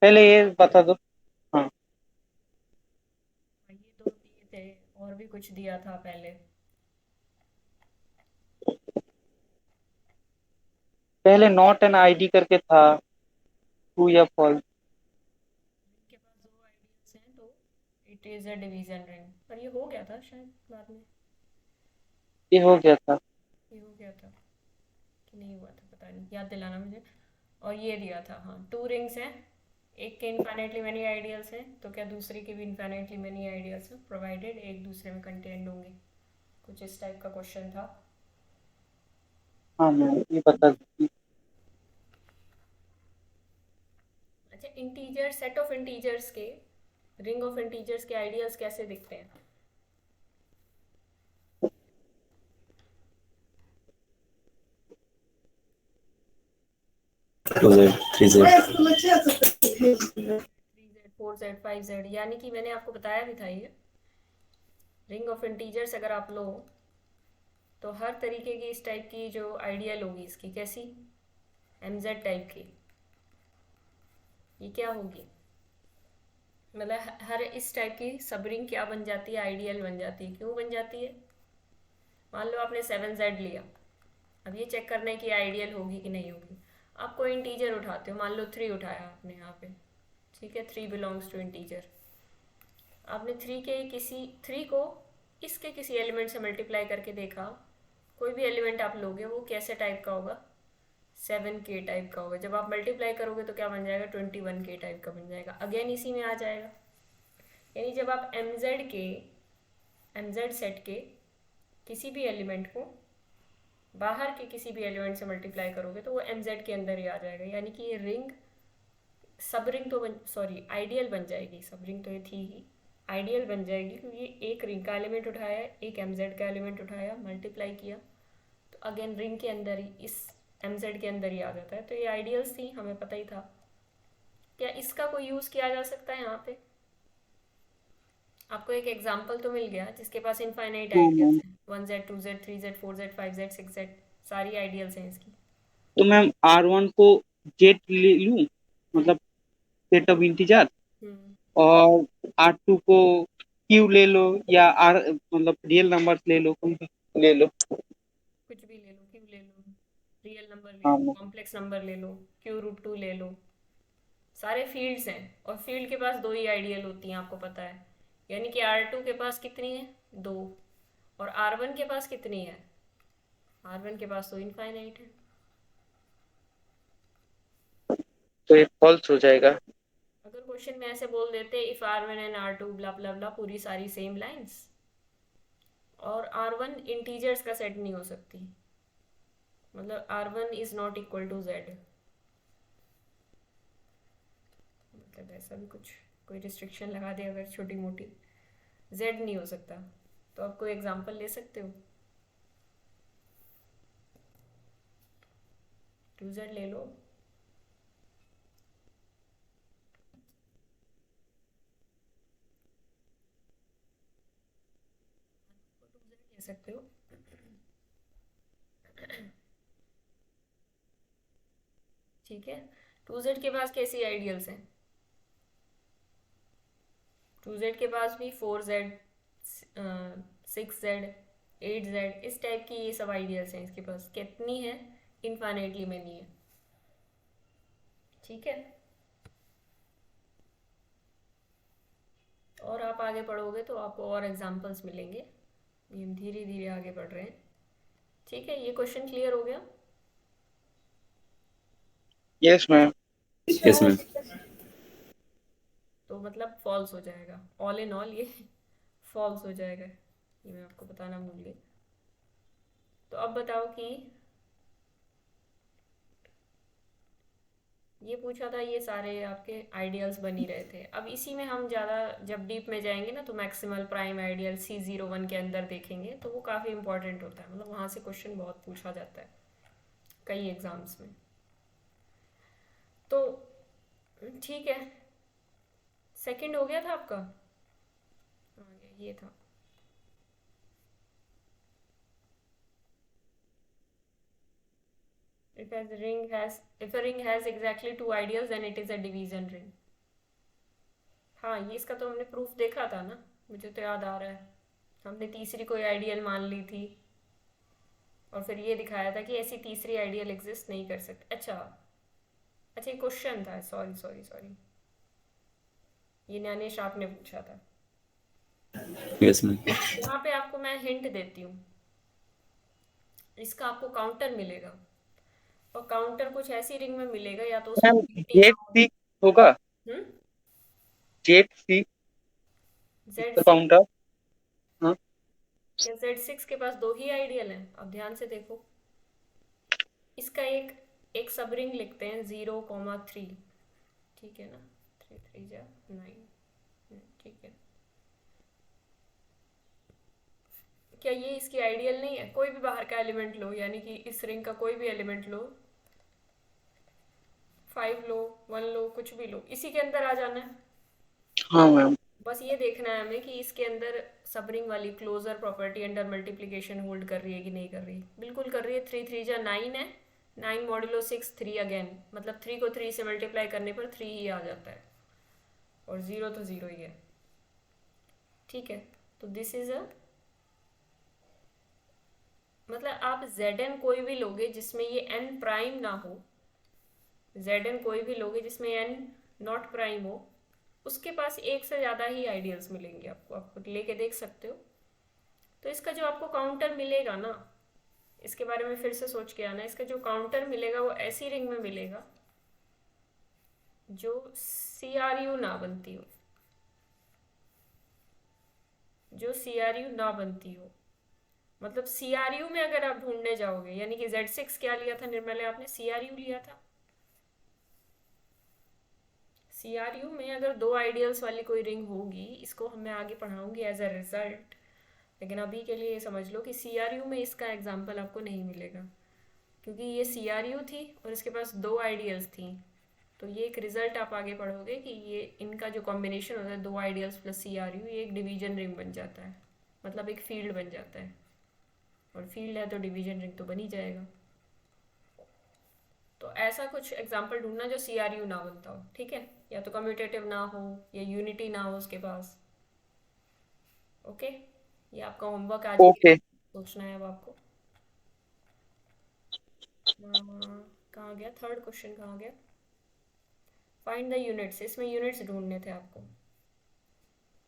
पहले ये बता दो। हाँ। ये तो दिए थे, और भी कुछ दिया था पहले। पहले नॉट एन आईडी करके था, ट्रू या फॉल्स। के पास दो आइडियल्स हैं तो it is a division ring, पर ये हो गया था शायद बाद में। ये हो गया था। ये हो गया था कि नहीं हुआ था पता नहीं, याद दिलाना मुझे। और ये दिया था, हाँ, टू रिंग्स हैं, एक के इन्फाइनाइटली मैनी आइडियल्स हैं, तो क्या दूसरे के भी इन्फाइनाइटली मैनी आइडियल्स हैं प्रोवाइडेड एक दूसरे में कंटेन्ड होंगे। कुछ इस टाइप का क्वेश्चन था। हाँ मैम, ये बता दीजिए। अच्छा, इंटीजर, सेट ऑफ इंटीजर्स के, रिंग ऑफ इंटीजर्स के आइडियल्स कैसे दिखते हैं? 2Z 3Z। 3Z 4Z 5Z, यानी कि मैंने आपको बताया भी था ये, रिंग ऑफ इंटीजर्स अगर आप लो तो हर तरीके की इस टाइप की जो आइडियल होगी इसकी, कैसी, MZ टाइप की, ये क्या होगी, मतलब हर इस टाइप की सब रिंग क्या बन जाती है, आइडियल बन जाती है। क्यों बन जाती है? मान लो आपने 7Z लिया, अब ये चेक करना है कि आइडियल होगी कि नहीं होगी। आप कोई इंटीजर उठाते हो, मान लो 3 उठाया आपने यहाँ पे, ठीक है, 3 बिलोंग्स टू इंटीजर। आपने 3 के किसी 3 को इसके किसी एलिमेंट से मल्टीप्लाई करके देखा, कोई भी एलिमेंट आप लोगे वो कैसे टाइप का होगा, 7K टाइप का होगा। जब आप मल्टीप्लाई करोगे तो क्या बन जाएगा, 21K टाइप का बन जाएगा, अगेन इसी में आ जाएगा। यानी जब आप एम जेड सेट के किसी भी एलिमेंट को बाहर के किसी भी एलिमेंट से मल्टीप्लाई करोगे तो वो MZ के अंदर ही आ जाएगा, यानी कि ये रिंग सब रिंग तो बन, सॉरी, आइडियल बन जाएगी। सब रिंग तो ये थी ही, आइडियल बन जाएगी क्योंकि एक रिंग का एलिमेंट उठाया, एक MZ का एलिमेंट उठाया, मल्टीप्लाई किया, तो अगेन रिंग के अंदर ही, इस MZ के अंदर ही आ जाता है। तो ये आइडियल्स थी, हमें पता ही था। क्या इसका कोई यूज़ किया जा सकता है यहाँ पे? आपको एक एग्जाम्पल तो मिल गया जिसके पास इनफाइनाइट हाँ आइडियल्स मैम। हैं, 1Z 2Z 3Z 4Z 5Z 6Z, सारी आइडियल्स हैं इसकी। तो मैम R1 को जेट ले लूं, मतलब सेट ऑफ इंटीजर। हम्म। और R2 को क्यू ले लो, या आर मतलब रियल नंबर्स ले लो, कोई भी ले लो। कुछ भी ले लो, क्यू ले लो, रियल नंबर ले हाँ लो, मैम। कॉम्प्लेक्स नंबर ले लो, Q√2 ले लो, सारे फील्ड्स हैं। और फील्ड के पास दो ही आइडियल होती हैं, आपको पता है। यानी कि R2 के पास कितनी है, दो। और R1 के पास कितनी है, R1 के पास तो इनफाइनाइट है। तो ये फॉल्स हो जाएगा। अगर क्वेश्चन में ऐसे बोल देते इफ R1 एंड R2 ब्ला ब्ला ब्ला, पूरी सारी सेम लाइंस, और R1 इंटीजर्स का सेट नहीं हो सकती, मतलब R1 is not equal to Z, मतलब ऐसा भी कुछ कोई रिस्ट्रिक्शन लगा दे अगर छोटी मोटी, Z नहीं हो सकता। तो आप कोई एग्जांपल ले सकते हो, 2Z ले लो। 2Z ले सकते हो। ठीक है, 2Z के पास कैसी आइडियल्स हैं, 2Z के पास भी 4Z 6Z 8Z इस टाइप की ये सब आइडियल्स हैं इसके पास। कितनी है, इनफाइनाइटली मैनी है। ठीक है, और आप आगे पढ़ोगे तो आपको और एग्जांपल्स मिलेंगे, ये हम धीरे धीरे आगे बढ़ रहे हैं। ठीक है, ये क्वेश्चन क्लियर हो गया? Yes ma'am. Yes ma'am. तो मतलब फॉल्स हो जाएगा, ऑल इन ऑल ये फॉल्स हो जाएगा, ये मैं आपको बताना भूल गई। तो अब बताओ कि ये पूछा था, ये सारे आपके आइडियल्स बन ही रहे थे। अब इसी में हम ज़्यादा जब डीप में जाएंगे ना तो मैक्सिमल प्राइम आइडियल C01 के अंदर देखेंगे, तो वो काफ़ी इंपॉर्टेंट होता है, मतलब वहाँ से क्वेश्चन बहुत पूछा जाता है कई एग्जाम्स में। तो ठीक है, सेकंड हो गया था आपका, हाँ ये था। If a ring has exactly two ideals then it is a division ring. हाँ, ये इसका तो हमने प्रूफ देखा था ना, मुझे तो याद आ रहा है। हमने तीसरी कोई आइडियल मान ली थी और फिर ये दिखाया था कि ऐसी तीसरी आइडियल एग्जिस्ट नहीं कर सकती। अच्छा अच्छा, ये क्वेश्चन था, सॉरी सॉरी सॉरी, ये ज्ञानेश आपने पूछा था। Yes ma'am. यहाँ पे आपको मैं हिंट देती हूँ, इसका आपको काउंटर मिलेगा, और काउंटर कुछ ऐसी रिंग में मिलेगा, या तो उसमें मैम यूनिटी जेड ना हो। सी होगा, hmm. Z C Z six? Counter. हाँ क्या Z6 के पास दो ही आइडियल हैं? अब ध्यान से देखो, इसका एक एक सब रिंग लिखते हैं 0,3, ठीक है ना, 3 3 जा 9, ठीक है। क्या ये इसकी आइडियल नहीं है? कोई भी बाहर का एलिमेंट लो, यानी कि इस रिंग का कोई भी एलिमेंट लो, 5 लो, 1 लो, कुछ भी लो, इसी के अंदर आ जाना है। हाँ मैम। बस ये देखना है हमें कि इसके अंदर सब रिंग वाली closure property under multiplication hold कर रही है कि नहीं कर रही। बिल्कुल कर रही है। 3 3 जा 9 है, 9 मॉड्यूलो 6 3 अगेन, मतलब 3 को 3 से मल्टीप्लाई करने पर 3 ही आ जाता है, और 0 तो 0 ही है, ठीक है। तो दिस इज अ, मतलब आप Zn कोई भी लोगे जिसमें ये n प्राइम ना हो, Zn कोई भी लोगे जिसमें n नॉट प्राइम हो, उसके पास एक से ज़्यादा ही आइडियल्स मिलेंगे आपको, आप लेके देख सकते हो। तो इसका जो आपको काउंटर मिलेगा ना, इसके बारे में फिर से सोच के आना, इसका जो काउंटर मिलेगा वो ऐसी रिंग में मिलेगा जो CRU ना बनती हो, जो CRU ना बनती हो। मतलब CRU में अगर आप ढूंढने जाओगे, यानी कि Z6 क्या लिया था निर्मला आपने? CRU लिया था। CRU में अगर दो आइडियल्स वाली कोई रिंग होगी, इसको मैं आगे पढ़ाऊंगी एज अ रिजल्ट, लेकिन अभी के लिए ये समझ लो कि CRU में इसका एग्जाम्पल आपको नहीं मिलेगा, क्योंकि ये CRU थी और इसके पास दो आइडियल्स थी। तो ये एक रिजल्ट आप आगे पढ़ोगे कि ये इनका जो कॉम्बिनेशन होता है, दो आइडियल्स प्लस CRU, ये एक डिवीजन रिंग बन जाता है, मतलब एक फील्ड बन जाता है, और फील्ड है तो डिवीजन रिंग तो बन ही जाएगा। तो ऐसा कुछ एग्जाम्पल ढूंढना जो CRU ना बनता हो, ठीक है, या तो कम्यूटेटिव ना हो या यूनिटी ना हो उसके पास। ओके, ये आपका होमवर्क आज के ओके। लिए सोचना है अब आपको। कहाँ गया थर्ड क्वेश्चन, कहाँ गया? फाइंड द यूनिट्स, इसमें यूनिट्स ढूंढने थे आपको,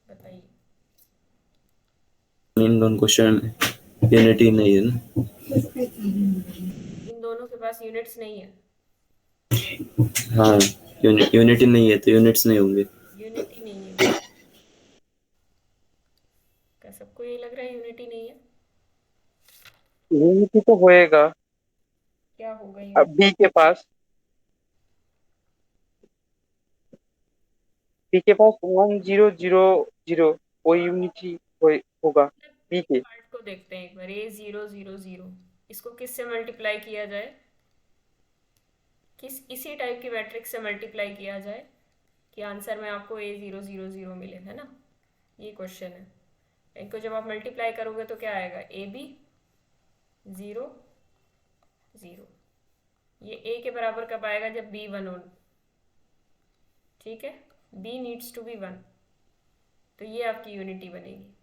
बताइए। इन दोनों क्वेश्चन में यूनिटी नहीं है ना? इन दोनों के पास यूनिट्स नहीं है। हाँ, यूनिटी नहीं है तो यूनिट्स नहीं होंगे। यूनिटी नहीं है, क्या सबको यही लग रहा है यूनिटी नहीं है? यूनिटी तो होएगा। क्या होगा अब यूनिटी? बी के पास 1000, वो यूनिटी होगा बी एक के। पार्ट को देखते हैं एक बार, A0 0 0, इसको किस से मल्टीप्लाई किया जाए, किस इसी टाइप की मैट्रिक्स से मल्टीप्लाई किया जाए कि आंसर में आपको A0 0 0 मिले, है ना? ये क्वेश्चन है। इनको जब आप मल्टीप्लाई करोगे तो क्या आएगा? AB 0 0। ये A के बराबर कब आएगा? जब B 1 हो, ठीक है, B नीड्स टू बी 1, तो ये आपकी यूनिटी बनेगी।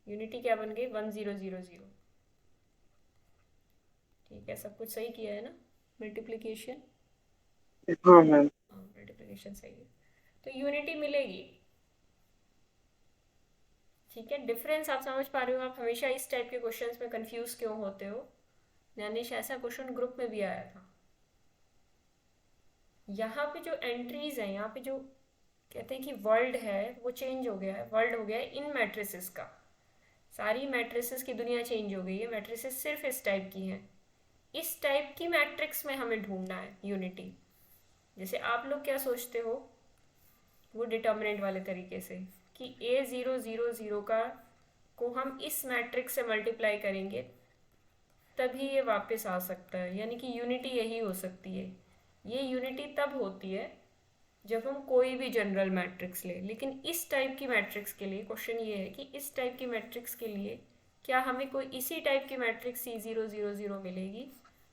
यूनिटी क्या बन गई? 1000। ठीक है, सब कुछ सही किया है ना? मल्टीप्लिकेशन, हाँ मैम। हाँ मल्टीप्लिकेशन सही है, तो यूनिटी मिलेगी। ठीक है, डिफरेंस आप समझ पा रहे हो? आप हमेशा इस टाइप के क्वेश्चंस में कंफ्यूज क्यों होते हो? ज्ञानेश, ऐसा क्वेश्चन ग्रुप में भी आया था। यहाँ पे जो एंट्रीज हैं, यहाँ पे जो कहते हैं कि वर्ल्ड है वो चेंज हो गया है, वर्ल्ड हो गया है इन मैट्रिसेस का। सारी मैट्रिसेस की दुनिया चेंज हो गई है, मैट्रिसेस सिर्फ इस टाइप की हैं। इस टाइप की मैट्रिक्स में हमें ढूंढना है यूनिटी। जैसे आप लोग क्या सोचते हो वो डिटर्मिनेंट वाले तरीके से, कि A0 0 0 का को हम इस मैट्रिक्स से मल्टीप्लाई करेंगे तभी ये वापस आ सकता है, यानी कि यूनिटी यही हो सकती है। ये यूनिटी तब होती है जब हम कोई भी जनरल मैट्रिक्स ले, लेकिन इस टाइप की मैट्रिक्स के लिए क्वेश्चन ये है कि इस टाइप की मैट्रिक्स के लिए क्या हमें कोई इसी टाइप की मैट्रिक्स C0 0 0 मिलेगी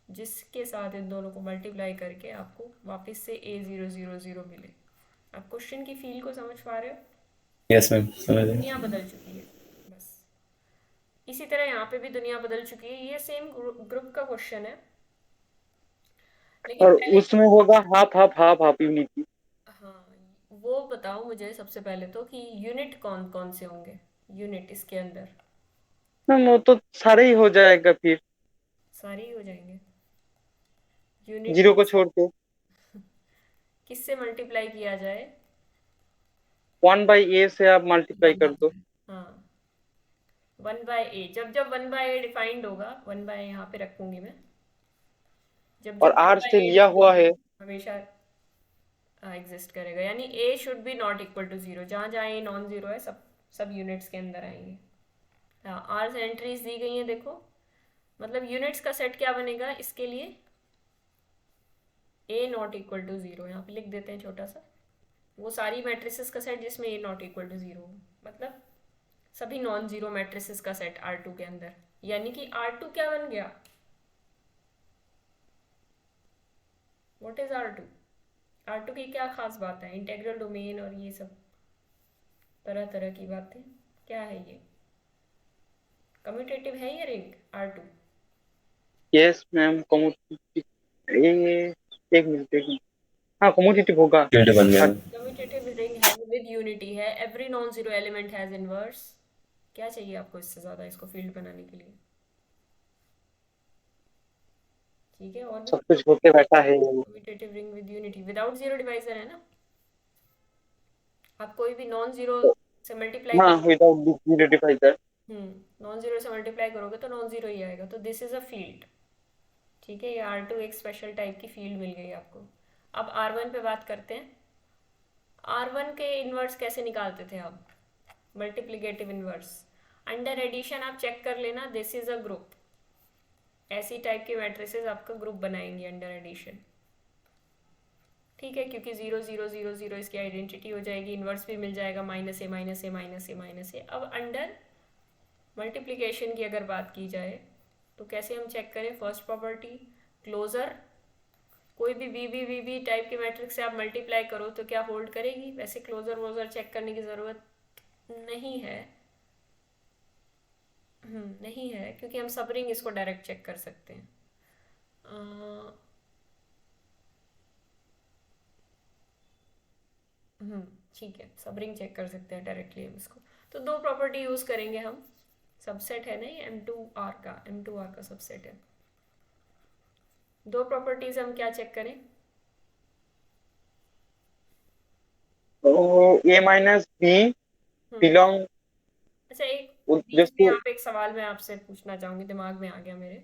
जिसके साथ इन दोनों को मल्टीप्लाई करके आपको वापस से A000 मिले। आप क्वेश्चन की फील को समझ पा रहे हो? यस मैम, समझ गए। दुनिया बदल चुकी है बस। इसी तरह यहाँ पे भी दुनिया बदल चुकी है। ये सेम ग्रुप का क्वेश्चन है, लेकिन और पहले उसमें होगा half half half half unity. हाँ, वो बताओ मुझे सबसे पहले तो कि यूनिट कौन कौन से होंगे यूनिट इसके अंदर। मैम वो तो सारे ही हो जाएगा फिर, सारे ही हो जाएंगे यूनिट। जीरो को छोड़ के। किससे मल्टीप्लाई किया जाए? 1/a से आप मल्टीप्लाई कर दो। हाँ, 1/a। जब जब 1/a डिफाइंड होगा, 1/a यहाँ पे रखूंगी मैं, जब और जब वन r बाई से ए लिया हुआ डिफाइंड है। हमेशा एग्जिस्ट करेगा, यानी a should be not equal to zero. जहाँ जहाँ a नॉन जीरो है सब सब यूनिट्स के अंदर आएंगे। हाँ, r से एंट्रीज दी गई हैं देखो, मतलब यूनिट्स का सेट क्या बनेगा इसके लिए? a not equal to zero, यहाँ पे लिख देते हैं छोटा सा। वो सारी मैट्रिसेस का सेट जिसमें a not equal to zero, मतलब सभी नॉन जीरो मैट्रिसेस का सेट R2 के अंदर। यानी कि R2 क्या बन गया? What is R2? R2 की क्या खास बात है? इंटेग्रल डोमेन और ये सब तरह तरह की बातें, क्या है ये? कम्यूटेटिव है ये ring R2? Yes ma'am, commutative. एक मिनट एक मिनट, हाँ कम्यूटेटिव होगा। फील्ड बन गया। कम्यूटेटिव रिंग है विद यूनिटी है, every non zero element has inverse. क्या चाहिए आपको इससे ज्यादा इसको फील्ड बनाने के लिए? ठीक है, और भी सब कुछ होके बैठा है। Commutative ring with unity, without zero divisor है ना। आप कोई भी नॉन जीरो से मल्टीप्लाई हाँ, करोगे, without zero divisor. Non zero से मल्टीप्लाई करोगे तो नॉन जीरो ही आएगा, तो दिस इज अ फील्ड। ठीक है, ये R2 एक स्पेशल टाइप की फील्ड मिल गई आपको। अब R1 पे बात करते हैं। R1 के इन्वर्स कैसे निकालते थे आप? मल्टीप्लिकेटिव इन्वर्स अंडर एडिशन आप चेक कर लेना, दिस इज अ ग्रुप। ऐसी टाइप के मैट्रिसेस आपका ग्रुप बनाएंगे अंडर एडिशन। ठीक है, क्योंकि 0 0 0 0 इसकी आइडेंटिटी हो जाएगी, इन्वर्स भी मिल जाएगा, माइनस ए माइनस ए माइनस ए माइनस ए। अब अंडर मल्टीप्लिकेशन की अगर बात की जाए तो कैसे हम चेक करें? फर्स्ट प्रॉपर्टी क्लोजर, कोई भी वी टाइप के मैट्रिक्स से आप मल्टीप्लाई करो तो क्या होल्ड करेगी? वैसे क्लोजर वोजर चेक करने की ज़रूरत नहीं है। नहीं है, क्योंकि हम सब रिंग इसको डायरेक्ट चेक कर सकते हैं। ठीक है, सब रिंग चेक कर सकते हैं डायरेक्टली हम इसको। तो दो प्रॉपर्टी यूज़ करेंगे हम। सबसेट है ना ये M2R का सबसेट है। दो प्रॉपर्टीज हम क्या चेक करें? तो a-b हम्म बिलोंग, अच्छा, एक बीच में जैसे यहाँ पे एक सवाल मैं आपसे पूछना चाहूंगी, दिमाग में आ गया मेरे,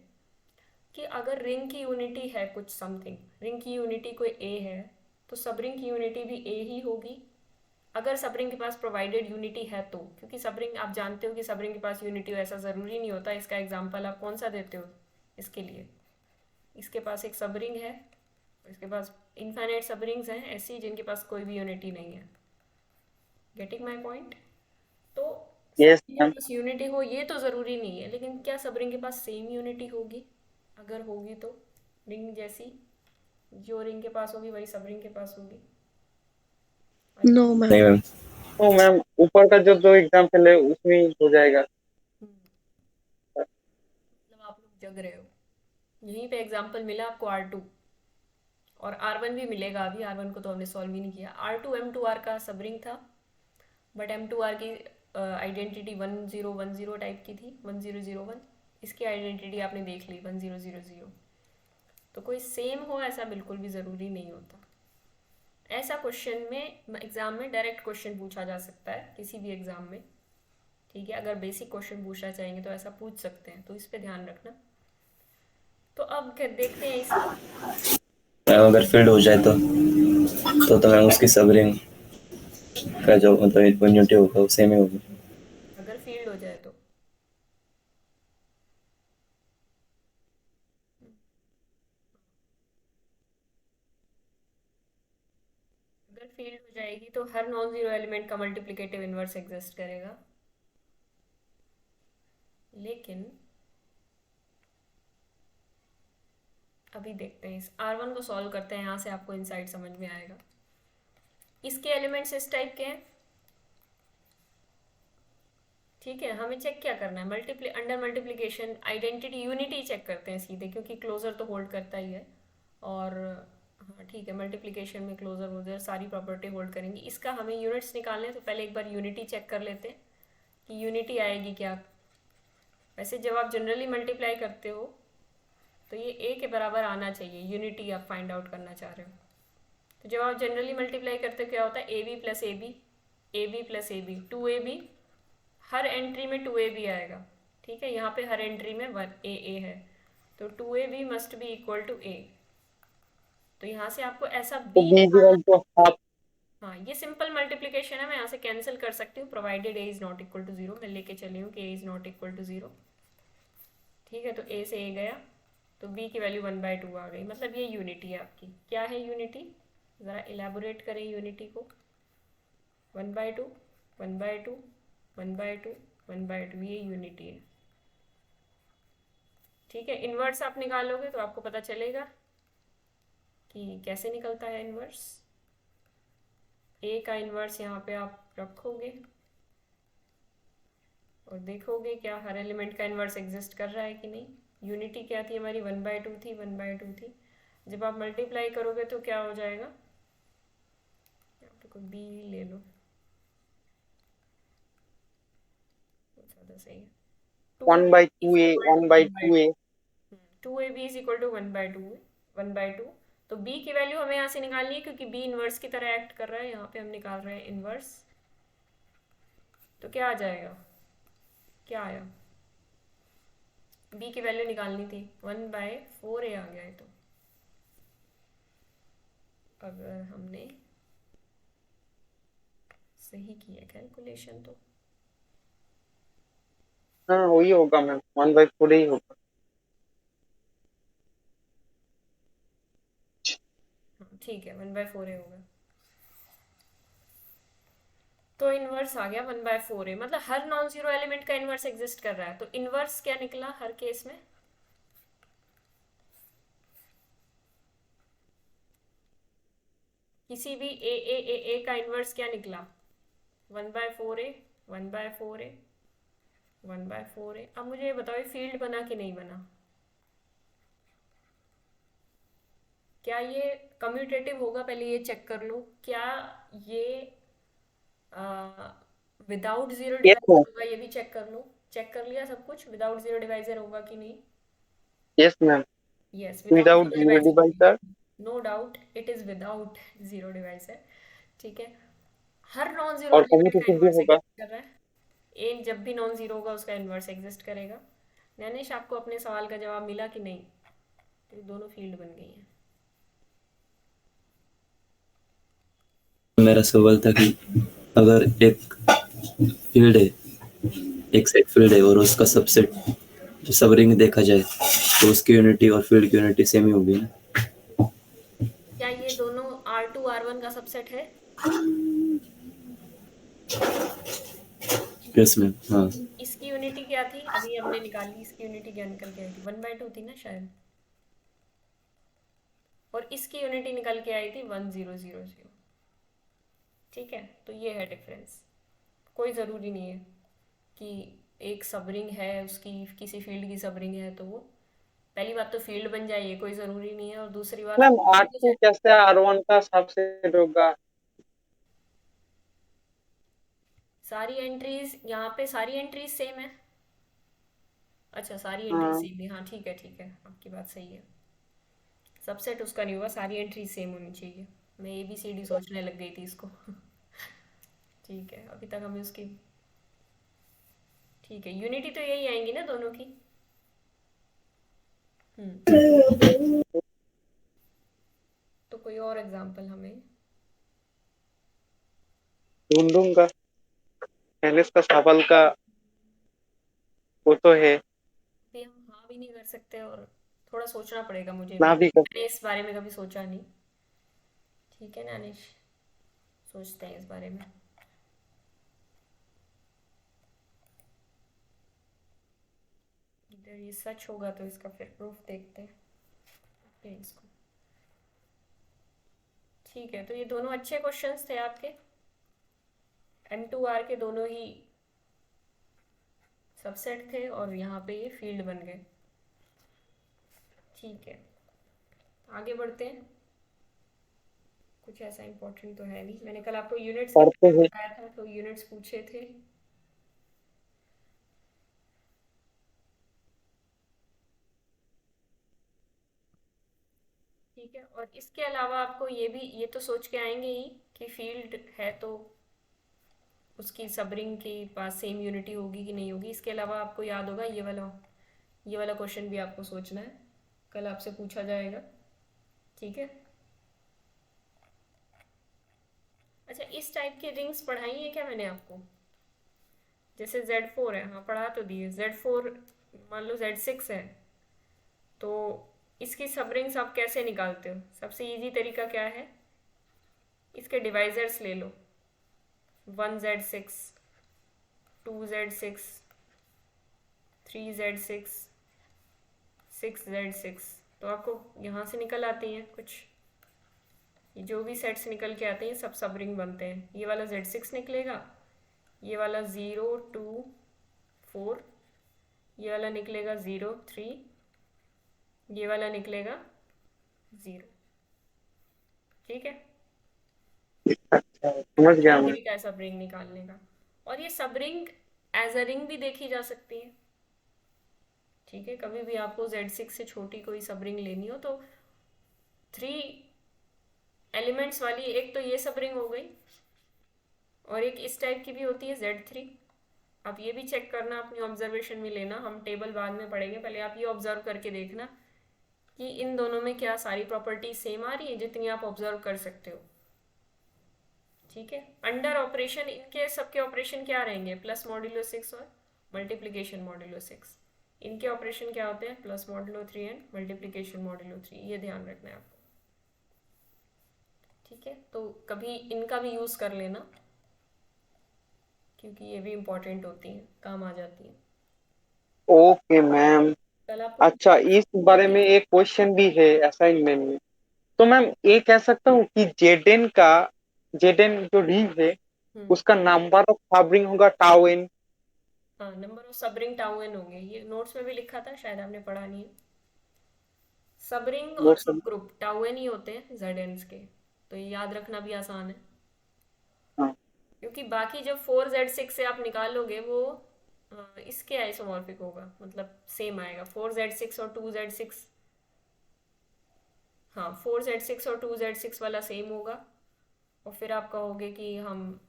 कि अगर रिंग की यूनिटी है कुछ समथिंग, रिंग की यूनिटी कोई ए है, तो सब रिंग की यूनिटी भी ए ही होगी? अगर सब रिंग के पास प्रोवाइडेड यूनिटी है तो, क्योंकि सब रिंग आप जानते हो कि सब रिंग के पास यूनिटी हो ऐसा ज़रूरी नहीं होता। इसका एग्जाम्पल आप कौन सा देते हो इसके लिए? इसके पास एक सब रिंग है, इसके पास इनफाइनाइट सब रिंग्स हैं ऐसी जिनके पास कोई भी यूनिटी नहीं है। Getting my point? तो यस सबरिंग के मैम। पास यूनिटी हो ये तो ज़रूरी नहीं है, लेकिन क्या सबरिंग के पास सेम यूनिटी होगी? अगर होगी तो रिंग जैसी, जो रिंग के पास होगी वही सबरिंग के पास होगी। No ma'am. नहीं मैम। तो मैम ऊपर का जो दो एग्जाम्पल है उसमें ही हो जाएगा। मतलब आप लोग जग रहे हो। यहीं पे एग्जाम्पल मिला आपको R2, और R1 भी मिलेगा। अभी R1 को तो हमने सॉल्व ही नहीं किया। R2 M2R का सबरिंग था, बट M2R की आइडेंटिटी 1010 टाइप की थी, 1001। इसकी आइडेंटिटी आपने देख ली 1000। तो कोई सेम हो ऐसा बिल्कुल भी ज़रूरी नहीं होता। ऐसा क्वेश्चन में एग्ज़ाम में डायरेक्ट क्वेश्चन पूछा जा सकता है किसी भी एग्ज़ाम में। ठीक है, अगर बेसिक क्वेश्चन पूछना चाहेंगे तो ऐसा पूछ सकते हैं, तो इस पे ध्यान रखना। तो अब देखते हैं इसका। मैम अगर फील्ड हो जाए तो मैम उसकी सब रिंग का जो मतलब यूनिटी होगा वो सेम ही होगा। अगर फील्ड हो जाए तो अगर फील्ड हो जाएगी तो हर नॉन जीरो एलिमेंट का मल्टीप्लिकेटिव इन्वर्स एग्जिस्ट करेगा। लेकिन अभी देखते हैं इस R1 को सॉल्व करते हैं, यहाँ से आपको इनसाइट समझ में आएगा। इसके एलिमेंट्स इस टाइप के हैं, ठीक है। हमें चेक क्या करना है, under multiplication identity unity check करते हैं सीधे, क्योंकि क्लोजर तो होल्ड करता ही है। और हाँ ठीक है, मल्टीप्लिकेशन में क्लोजर वोजर सारी प्रॉपर्टी होल्ड करेंगी। इसका हमें यूनिट्स निकालने हैं, तो पहले एक बार यूनिटी चेक कर लेते हैं कि यूनिटी आएगी क्या। वैसे जब आप जनरली मल्टीप्लाई करते हो तो ये a के बराबर आना चाहिए, यूनिटी आप फाइंड आउट करना चाह रहे हो। तो जब आप जनरली मल्टीप्लाई करते हो क्या होता है, A B plus A B, A B plus A B, 2ab, हर एंट्री में 2ab आएगा, ठीक है। यहाँ पे हर एंट्री में 1a है, तो 2ab must be equal to a। तो यहाँ से आपको ऐसा तो b b equal to half. हाँ, ये सिंपल मल्टीप्लिकेशन है, मैं यहाँ से कैंसिल कर सकती हूँ, provided a is not equal to 0। मैं लेके चली हूँ कि a is not equal to 0, ठीक है। तो a से a गया, तो b की वैल्यू 1/2 आ गई। मतलब ये यूनिटी है आपकी। क्या है यूनिटी, ज़रा इलेबोरेट करें यूनिटी को। 1/2 1/2 1/2 1/2, ये यूनिटी है, ठीक है। इन्वर्स आप निकालोगे तो आपको पता चलेगा कि कैसे निकलता है इन्वर्स। a का इन्वर्स यहाँ पे आप रखोगे और देखोगे क्या हर एलिमेंट का इन्वर्स एग्जिस्ट कर रहा है कि नहीं। यूनिटी क्या थी हमारी, 1/2 थी, 1/2 थी। जब आप मल्टीप्लाई करोगे तो क्या हो जाएगा, यहाँ पे कोई b ले लो, ज़्यादा सही है। 1/2a 1/2a 2ab is equal to 1/2। तो b की वैल्यू हमें यहाँ से निकालनी है, क्योंकि b इन्वर्स की तरह एक्ट कर रहा है। यहाँ पे हम निकाल रहे हैं इन्वर्स, तो क्या आ जाएगा, क्या आया, b की वैल्यू निकालनी थी, 1/4a आ गया है। तो अगर हमने सही किया कैलकुलेशन तो हाँ वही होगा मैम, 1/4 ही होगा। हाँ ठीक है, 1/4a होगा। तो इनवर्स आ गया 1/4a, मतलब हर नॉन जीरो एलिमेंट का इनवर्स एग्जिस्ट कर रहा है। तो इनवर्स क्या निकला हर केस में, किसी भी ए का इनवर्स क्या निकला, 1/4a 1/4a 1/4a। अब मुझे ये बताओ, फील्ड बना कि नहीं बना, क्या ये कम्यूटेटिव होगा, पहले ये चेक कर लो। क्या ये without zero yes divisor ma'am, होगा, ये भी चेक कर लो। चेक कर लिया सब कुछ, विदाउट जीरो डिवाइजर होगा कि नहीं। Yes ma'am, yes, without without zero zero divisor, divisor. No doubt it is without zero divisor, ठीक है। हर नॉन जीरो और एलिमेंट का कम्यूटेटिव भी इनवर्स होगा। एग्जिस्ट कर रहा है। ए जब भी नॉन जीरो होगा उसका इनवर्स एग्जिस्ट करेगा। नैनेश, आपको अपने सवाल का जवाब मिला कि नहीं, तो दोनों फील्ड बन गई हैं। मेरा सवाल था कि अगर एक फील्ड है, एक सेट फील्ड है और उसका सबसेट जो सब रिंग देखा जाए तो उसकी यूनिटी और फील्ड की यूनिटी सेम ही होगी ना। क्या ये दोनों R2 R1 का सबसेट है। यस मैम, हाँ। इसकी यूनिटी क्या थी, अभी हमने निकाली, इसकी यूनिटी क्या निकल के आई थी, 1/2 थी ना शायद, और इसकी यूनिटी निकल के आई थी 1000, ठीक है। तो ये है डिफरेंस। कोई ज़रूरी नहीं है कि एक सबरिंग है उसकी किसी फील्ड की सबरिंग है तो वो, पहली बात तो फील्ड बन जाए, ये कोई ज़रूरी नहीं है। और दूसरी बात, मैम R2 कैसे R1 का सबसेट होगा। सारी एंट्रीज यहाँ पे, सारी एंट्रीज सेम है। अच्छा, सारी एंट्रीज हाँ सेम है, हाँ ठीक है ठीक है, आपकी बात सही है। सबसेट उसका नहीं होगा, सारी एंट्रीज सेम होनी चाहिए। मैं ABCD सोचने लग गई थी इसको ठीक है, अभी तक हमें उसकी, ठीक है, यूनिटी तो यही आएंगी ना दोनों की। तो कोई और एग्जांपल हमें, ढूंढूंगा। एनएस का सवाल का वो तो है। भी हम हाँ भी नहीं कर सकते, और थोड़ा सोचना पड़ेगा मुझे भी, ना भी कर। मैंने इस बारे में कभी सोचा नहीं। ठीक है नानिश, सोचते हैं इस बारे में। अगर ये सच होगा तो इसका फिर प्रूफ देखते हैं। ये इसको। ठीक है, तो ये दोनों अच्छे क्वेश्चंस थे आपके। M2R के दोनों ही सबसेट थे और यहाँ पे ये फील्ड बन गए। ठीक है, आगे बढ़ते हैं। कुछ ऐसा इंपॉर्टेंट तो है नहीं। मैंने कल आपको यूनिट्स के पढ़ते बारे में हैं। बताया था, तो यूनिट्स पूछे थे। ठीक है, और इसके अलावा आपको ये तो सोच के आएंगे ही कि फील्ड है तो उसकी सबरिंग के पास सेम यूनिटी होगी कि नहीं होगी। इसके अलावा आपको याद होगा ये वाला क्वेश्चन भी आपको सोचना है, कल आपसे पूछा जाएगा। ठीक है, अच्छा, इस टाइप की रिंग्स पढ़ाई है क्या मैंने आपको? जैसे Z4 है, हाँ पढ़ा तो दिए। Z4 मान लो Z6 है, तो इसकी सब रिंग्स आप कैसे निकालते हो? सबसे इजी तरीका क्या है, इसके डिवाइजर्स ले लो। 1Z6, 2Z6, 3Z6, 6Z6, तो आपको यहाँ से निकल आती हैं कुछ। ये जो भी सेट्स निकल के आते हैं सब सब रिंग बनते हैं। ये वाला Z6 निकलेगा, ये वाला 0 2 4, ये वाला निकलेगा 0 3, ये वाला निकलेगा 0। ठीक है, अच्छा, समझ गया ये मैं। तरीका है सब रिंग निकालने का। और ये सब रिंग एज अ रिंग भी देखी जा सकती है। ठीक है, कभी भी आपको Z6 से छोटी कोई सब रिंग लेनी हो तो 3 एलिमेंट्स वाली एक तो ये सब रिंग हो गई, और एक इस टाइप की भी होती है Z3। आप ये भी चेक करना, अपनी ऑब्जर्वेशन में लेना, हम टेबल बाद में पढ़ेंगे, पहले आप ये ऑब्जर्व करके देखना कि इन दोनों में क्या सारी प्रॉपर्टीज सेम आ रही है जितनी आप ऑब्जर्व कर सकते हो। ठीक है, अंडर ऑपरेशन इनके सबके ऑपरेशन क्या रहेंगे? प्लस मॉड्यूलो 6 और मल्टीप्लीकेशन मॉड्यूलो 6। इनके ऑपरेशन क्या होते हैं? Plus modulo 3 and multiplication modulo 3। ये ध्यान रखना है आपको। ठीक है, तो कभी इनका भी यूज़ कर लेना, क्योंकि ये भी इम्पोर्टेंट होती हैं, काम आ जाती हैं। Okay ma'am. कल आपको अच्छा, इस बारे में एक क्वेश्चन भी है असाइनमेंट में। तो मैम ये कह सकता हूँ कि जेडेन जो रिंग है हम्म, उसका नंबर ऑफ सबरिंग होगा टाउ एन। हाँ, number of subring tau N होंगे। ये नोट्स में भी लिखा था, शायद आपने पढ़ा नहीं है। सबरिंग वो और सब। सब ग्रुप टाउ एन ही होते हैं जेड के, तो ये याद रखना भी आसान है। हाँ। क्योंकि बाकी जब 4Z6 से आप निकालोगे वो इसके आइसोमॉर्फिक होगा, मतलब सेम आएगा। 4Z6 और 2Z6, हाँ 4Z6 और 2Z6 वाला सेम होगा। और फिर आप कहोगे कि हम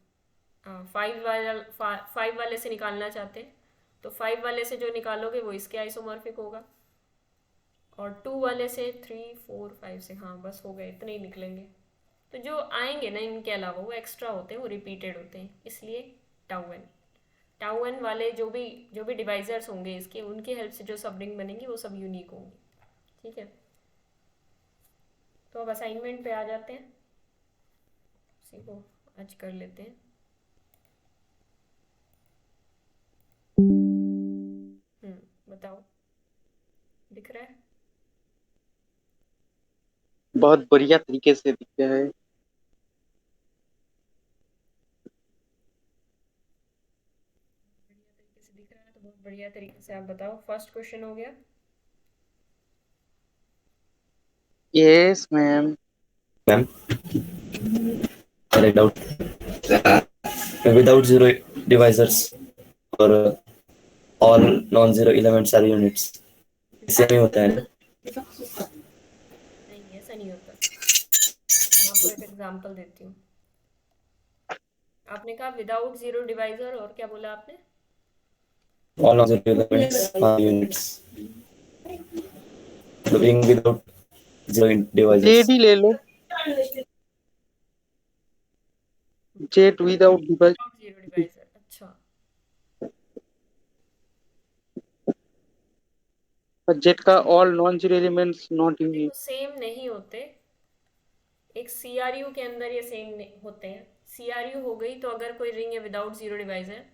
5 वाले से निकालना चाहते हैं, तो 5 वाले से जो निकालोगे वो इसके आइसोमॉर्फिक होगा, और 2 वाले से 3 4 5 से, हाँ बस हो गए, इतने ही निकलेंगे। तो जो आएंगे ना इनके अलावा वो एक्स्ट्रा होते हैं, वो रिपीटेड होते हैं, इसलिए टाउ एन वाले जो भी डिवाइजर्स होंगे इसके, उनकी हेल्प से जो सब रिंग बनेंगी वो सब यूनिक होंगी। ठीक है, तो अब असाइनमेंट पे आ जाते हैं, उसी को आज कर लेते हैं। बताओ, दिख रहा है? बहुत बढ़िया तरीके से दिखते हैं। बढ़िया तरीके से दिख रहा है तो बहुत बढ़िया तरीके से आप बताओ। फर्स्ट क्वेश्चन हो गया। Yes ma'am. मैम, मेरा डाउट विदाउट जीरो डिवाइजर्स और all non zero elements are units, same ही होता है ना? नहीं, ऐसा नहीं होता। मैं आपको एक एग्जांपल देती हूँ। आपने कहा विदाउट जीरो डिवाइजर, और क्या बोला आपने? All non zero elements are units. The ring without zero devices. Z ही ले लो। Z without device. Without zero divisor, अच्छा। जेड का all non zero elements not unit. देखो, सेम नहीं होते। एक CRU के अंदर ये सेम होते हैं। CRU हो गई, तो अगर कोई रिंग है विदाउट जीरो डिवाइजर,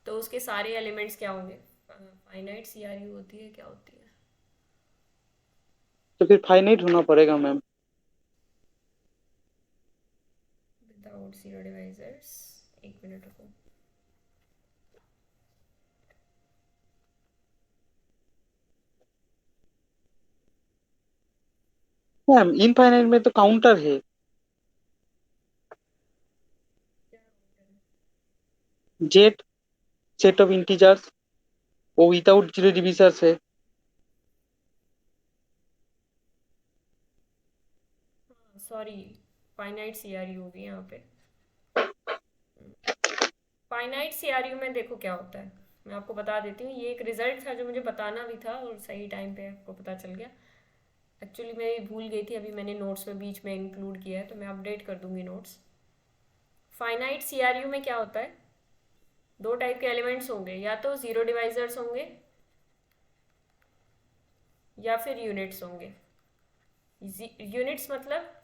तो उसके सारे एलिमेंट्स क्या होंगे? फाइनाइट CRU होती है, क्या होती है? तो फिर फाइनाइट होना पड़ेगा मैम। विदाउट जीरो डिवाइजर्स, एक मिनट रुको। मैम इनफाइनाइट में तो काउंटर है। जेड सेट ऑफ इंटीजर्स, वो विदाउट जीरो डिविजर्स है। सॉरी, फाइनाइट सीआरयू होगी यहाँ पे। फाइनाइट सीआरयू में देखो क्या होता है, मैं आपको बता देती हूँ। ये एक रिजल्ट था जो मुझे बताना भी था और सही टाइम पे आपको पता चल गया। एक्चुअली मैं भूल गई थी, अभी मैंने नोट्स में बीच में इंक्लूड किया है, तो मैं अपडेट कर दूंगी नोट्स। फाइनाइट सीआरयू में क्या होता है, दो टाइप के एलिमेंट्स होंगे, या तो जीरो डिवाइजर्स होंगे या फिर यूनिट्स होंगे। यूनिट्स मतलब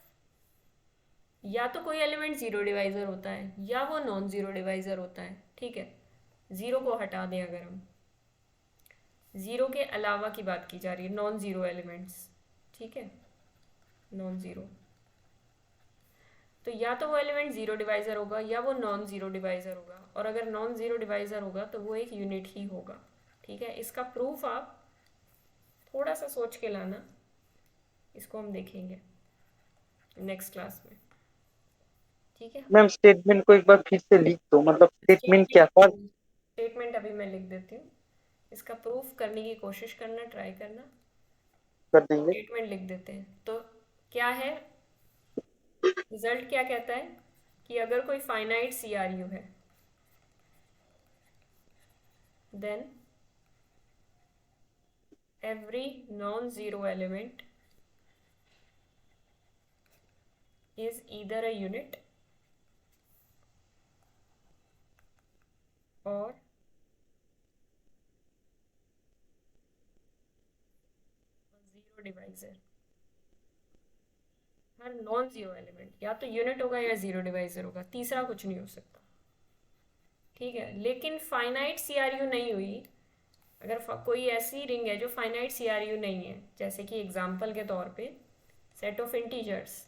या तो कोई एलिमेंट जीरो डिवाइजर होता है या वो नॉन जीरो डिवाइजर होता है। ठीक है, जीरो को हटा दें, अगर हम जीरो के अलावा की बात की जा रही है, नॉन जीरो एलिमेंट्स। ठीक है, नॉन जीरो, तो या तो वो एलिमेंट जीरो डिवाइजर होगा या वो नॉन जीरो डिवाइजर होगा, और अगर नॉन जीरो डिवाइजर होगा तो वो एक यूनिट ही होगा। ठीक है, इसका प्रूफ आप थोड़ा सा सोच के लाना, इसको हम देखेंगे नेक्स्ट क्लास में। ठीक है, मैम स्टेटमेंट को एक बार फिर से लिख दो, मतलब स्टेटमेंट क्या था। स्टेटमेंट अभी मैं लिख देती हूँ, इसका प्रूफ करने की कोशिश करना, ट्राई करना। कर देंगे। स्टेटमेंट लिख देते हैं तो क्या है, रिजल्ट क्या कहता है कि अगर कोई फाइनाइट सीआरयू है, देन every non-zero element is either a unit or zero divisor. हर नॉन जीरो एलिमेंट या तो यूनिट होगा या जीरो डिवाइजर होगा, तीसरा कुछ नहीं हो सकता। ठीक है, लेकिन फाइनाइट सीआरयू नहीं हुई, अगर कोई ऐसी रिंग है जो फाइनाइट सीआरयू नहीं है, जैसे कि एग्जांपल के तौर पे सेट ऑफ इंटीजर्स,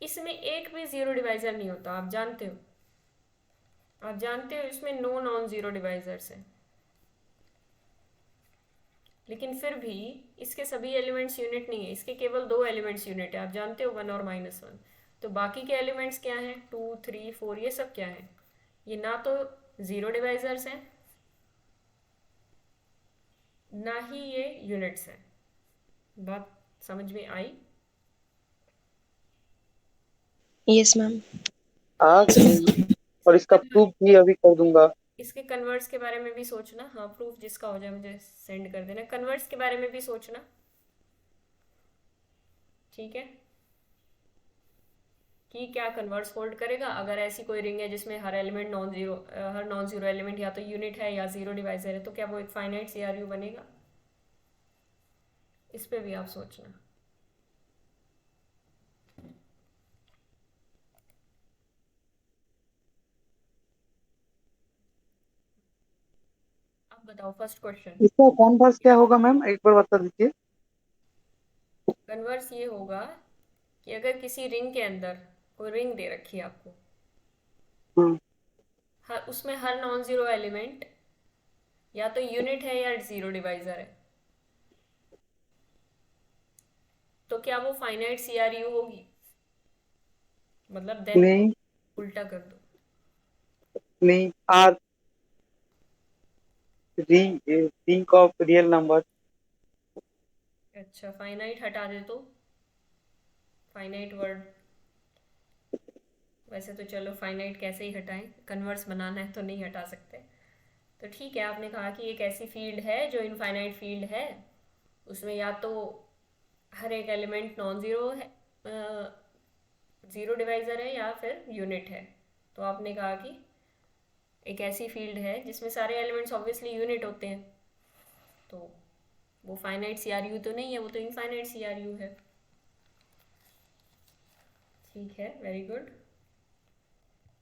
इसमें एक भी जीरो डिवाइजर नहीं होता, आप जानते हो। आप जानते हो इसमें नो नॉन जीरो डिवाइजर्स हैं, लेकिन फिर भी इसके सभी एलिमेंट्स यूनिट नहीं है, इसके केवल दो एलिमेंट्स यूनिट है, आप जानते हो, वन और माइनस वन। तो बाकी के एलिमेंट्स क्या हैं, टू थ्री फोर, ये सब क्या है, ये ना तो जीरो डिवाइजर्स हैं ना ही ये यूनिट्स हैं। बात समझ में आई? Yes, ma'am. आ गई, और इसका प्रूफ भी अभी कर दूंगा। इसके कन्वर्ट्स के बारे में भी सोचना, हाँ प्रूफ जिसका हो जाए मुझे सेंड कर देना। कन्वर्ट्स के बारे में भी सोचना, ठीक है, कि क्या कन्वर्ट्स होल्ड करेगा। अगर ऐसी कोई रिंग है जिसमें हर एलिमेंट नॉन जीरो, हर नॉन जीरो एलिमेंट या तो यूनिट है या जीरो डिवाइजर है, तो क्या वो एक फाइनाइट सीआरयू बनेगा? इस पे भी आप सोचना। अब बताओ फर्स्ट क्वेश्चन। इसका कॉन्वर्स क्या होगा मैम, एक बार बता दीजिए। कन्वर्स ये होगा कि अगर किसी रिंग के अंदर कोई रिंग दे रखी है आपको, हम्म, उसमें हर नॉन जीरो एलिमेंट या तो यूनिट है या जीरो डिवाइजर है, तो क्या वो फाइनाइट सीआरयू होगी? मतलब देन नहीं उल्टा कर दो। नहीं, R ring of real number. अच्छा, फाइनाइट हटा दे तो फाइनाइट वर्ड, वैसे तो चलो फाइनाइट कैसे ही हटाएं, कन्वर्स बनाना है तो नहीं हटा सकते। तो ठीक है, आपने कहा कि एक ऐसी फील्ड है जो इनफाइनाइट फील्ड है, उसमें या तो हर एक एलिमेंट नॉन ज़ीरो है, ज़ीरो डिवाइज़र है, या फिर यूनिट है। तो आपने कहा कि एक ऐसी फील्ड है जिसमें सारे एलिमेंट्स ऑब्वियसली यूनिट होते हैं, तो वो फाइनाइट सीआरयू तो नहीं है, वो तो इनफाइनाइट सीआरयू है। ठीक है, वेरी गुड।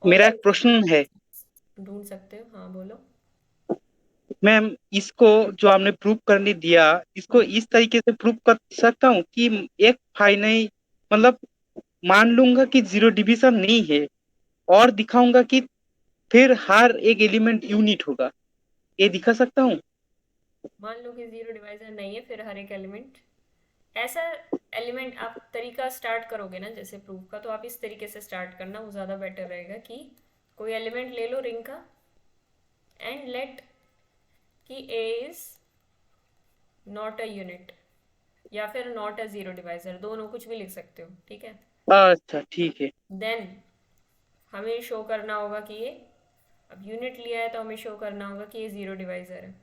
और मेरा एक प्रश्न है। ढूंढ सकते हो, हाँ बोलो। मैम इसको जो आपने प्रूव करने दिया, इसको इस तरीके से प्रूव कर सकता हूँ कि एक फाइनाइट, मतलब मान लूंगा कि जीरो डिवीजन नहीं है, और दिखाऊंगा कि फिर हर एक एलिमेंट यूनिट होगा, ये दिखा सकता हूँ। मान लो कि जीरो डिवाइजर नहीं है, फिर हर एक एलिमेंट ऐसा एलिमेंट आप तरीका स्टार्ट करोगे ना जैसे प्रूफ का, तो आप इस तरीके से स्टार्ट करना, वो ज़्यादा बेटर रहेगा कि कोई एलिमेंट ले लो रिंग का एंड लेट कि ए इज नॉट अ यूनिट या फिर नॉट अ जीरो डिवाइजर, दोनों कुछ भी लिख सकते हो, ठीक है। अच्छा ठीक है। देन हमें शो करना होगा कि ये, अब यूनिट लिया है तो हमें शो करना होगा कि ये जीरो डिवाइजर है।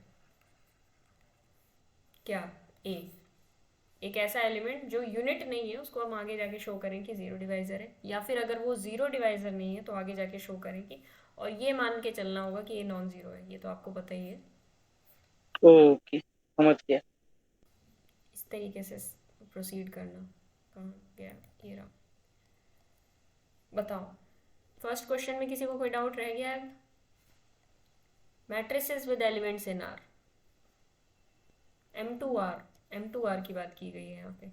क्या ए एक ऐसा एलिमेंट जो यूनिट नहीं है उसको हम आगे जाके शो करें कि जीरो डिवाइजर है, या फिर अगर वो जीरो डिवाइजर नहीं है तो आगे जाके शो करें कि, और ये मान के चलना होगा कि ये नॉन जीरो है, ये तो आपको पता ही है। ओके, समझ गया। इस तरीके से प्रोसीड करना। कहाँ गया ये रहा। बताओ, फर्स्ट क्वेश्चन में किसी को कोई डाउट रह गया है? Matrices with elements in R, M two R की बात की गई है यहाँ पे।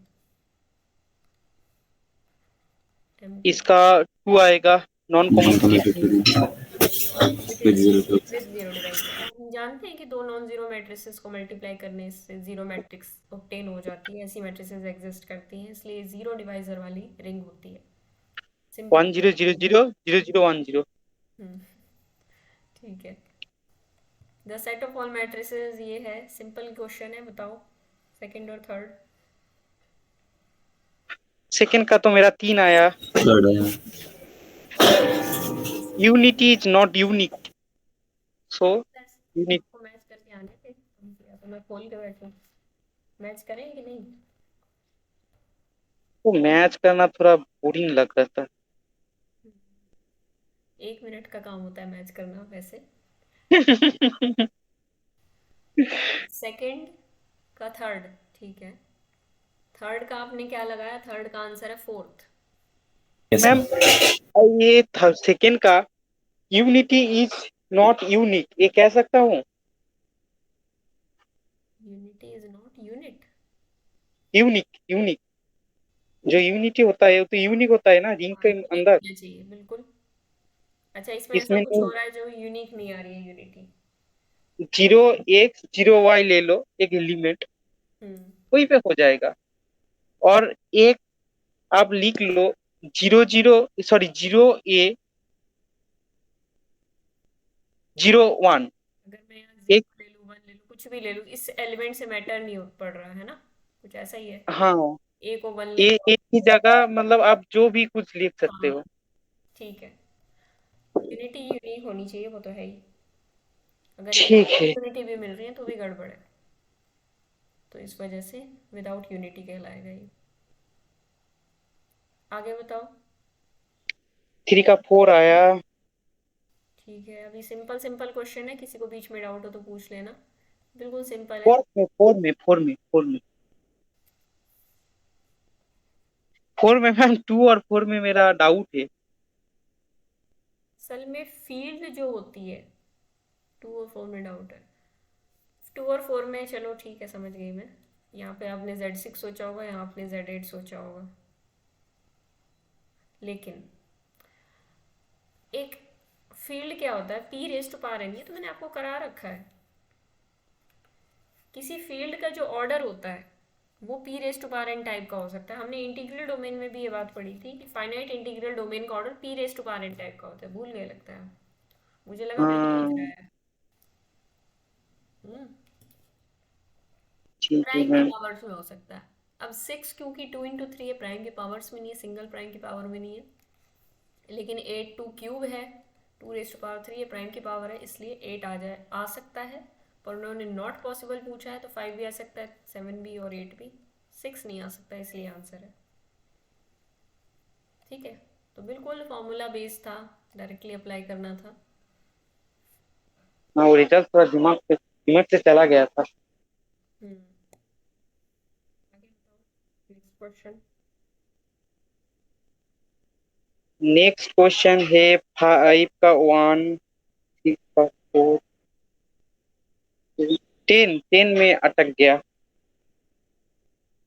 एम टू इसका टू आएगा, non non commutative. Commutative with commutative zero with zero divisor. और हम जानते हैं कि दो नॉन जीरो मैट्रिसेस को मल्टीप्लाई करने से जीरो मैट्रिक्स ऑब्टेन हो जाती है, ऐसी मैट्रिसेस एग्जिस्ट करती हैं, इसलिए जीरो डिवाइजर वाली रिंग होती है। सिंपल। 1 0 0 0 0 0 1 0। हम्म, ठीक है। The set of all matrices ये है, सिंपल क्वेश्चन है, बताओ सेकंड और थर्ड। सेकंड का तो मेरा 3 आया। थर्ड है। Unity is not unique, so unit. आपको मैच करके आने थे, या तो मैं खोल के बैठूं, मैच करें कि नहीं? तो मैच करना थोड़ा बोरिंग लग रहा था। 1 मिनट का काम होता है मैच करना वैसे। सेकंड का थर्ड, ठीक है। थर्ड का आपने क्या लगाया? थर्ड का आंसर है फोर्थ। यस मैम, ये सेकंड का यूनिटी इज नॉट यूनिक, ये कह सकता हूँ। Unity is not unit. Unique unique, जो यूनिटी होता है वो तो यूनिक होता है ना रिंग हाँ, के यूनिक अंदर। होना चाहिए बिल्कुल। अच्छा, इसमें ऐसा इसमें कुछ नहीं। हो रहा है जो यूनिक नहीं आ रही है यूनिटी। 0 x 0 y ले लो एक एलिमेंट, हम्म। वही पे हो जाएगा। और एक आप लिख लो 0 0 अगर मैं यहाँ एक। जीरो ले लूँ, वन ले लूँ, कुछ भी ले लूँ, इस एलिमेंट से मैटर नहीं पड़ रहा है ना, कुछ ऐसा ही है। हाँ, ए को वन ले ए लो। एक ही जगह, मतलब आप जो भी कुछ लिख सकते हाँ, हो। ठीक है। यूनिटी यूनिक होनी चाहिए, वो तो है ही। अगर ठीक विदाउट है। यूनिटी भी मिल रही है तो भी गड़बड़ है, तो इस वजह से विदाउट यूनिटी कहलाएगा ये। आगे बताओ। 3 का 4 आया। ठीक है, अभी सिंपल सिंपल क्वेश्चन है, किसी को बीच में डाउट हो तो पूछ लेना, बिल्कुल सिंपल है। फोर में मैम, 2 और 4 में मेरा डाउट है। असल में फील्ड जो होती है, 2 और 4 में डाउट है। 2 और 4 में चलो ठीक है, समझ गई मैं। यहाँ पे आपने Z6 सोचा होगा, यहाँ आपने Z8 सोचा होगा, लेकिन एक फील्ड क्या होता है, P raise to power N, ये तो मैंने आपको करा रखा है। किसी फील्ड का जो ऑर्डर होता है वो P raise to power N type का हो सकता है। हमने इंटीग्रल डोमेन में भी ये बात पढ़ी थी कि फाइनाइट इंटीग्रल डोमेन का order P raise to power N type का होता है। भूल गए लगता है, मुझे लगा वही लिख रहा हाँ, है। हम्म। ठीक है प्राइम के मैम। पावर्स में हो सकता है। अब 6 क्योंकि 2 × 3 है, प्राइम के पावर्स में नहीं है, सिंगल प्राइम की पावर में नहीं है। लेकिन 8 2 क्यूब है, 2 रेज टू पावर 3 है, प्राइम की पावर है, इसलिए 8 आ सकता है। पर उन्होंने नॉट पॉसिबल पूछा है तो 5 भी आ सकता है, 7 भी और 8 भी। 6 नहीं आ सकता, इसलिए आंसर है। ठीक है, तो बिल्कुल फॉर्मूला बेस्ड था, डायरेक्टली अप्लाई करना था। हाँ, वो रिजल्ट थोड़ा दिमाग से चला गया था। हम्म। आगे बताओ, नेक्स्ट क्वेश्चन। नेक्स्ट क्वेश्चन है 5 का 1, 6 का 4। टेन टेन में अटक गया।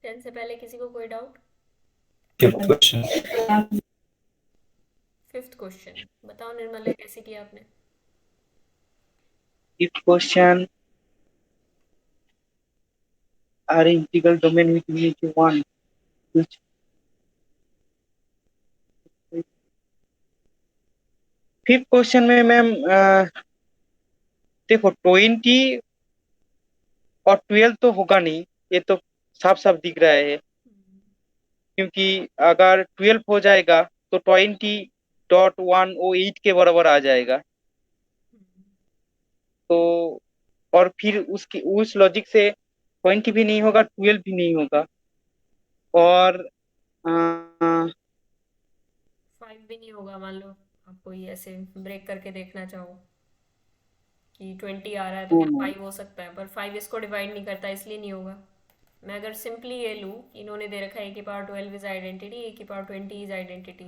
10 से पहले किसी को कोई doubt? Fifth question. Fifth question बताओ निर्मला, कैसे किया आपने? If question R integral domain with one. Fifth question में मैम देखो 20 और 12 तो होगा नहीं, ये तो साफ साफ दिख रहा है। क्योंकि अगर 12 हो जाएगा तो 20.108 के बराबर आ जाएगा। तो और फिर उसकी उस लॉजिक से 20 भी नहीं होगा, 12 भी नहीं होगा। और अ, 5 भी नहीं होगा, मान लो आप कोई ऐसे ब्रेक करके देखना चाहो कि 20 आ रहा है तो क्या 5 हो सकता है, पर 5 इसको डिवाइड नहीं करता, इसलिए नहीं होगा। मैं अगर सिंपली ये लूँ कि इन्होंने दे रखा है a की पावर 12 इज आइडेंटिटी, a की पावर 20 इज आइडेंटिटी,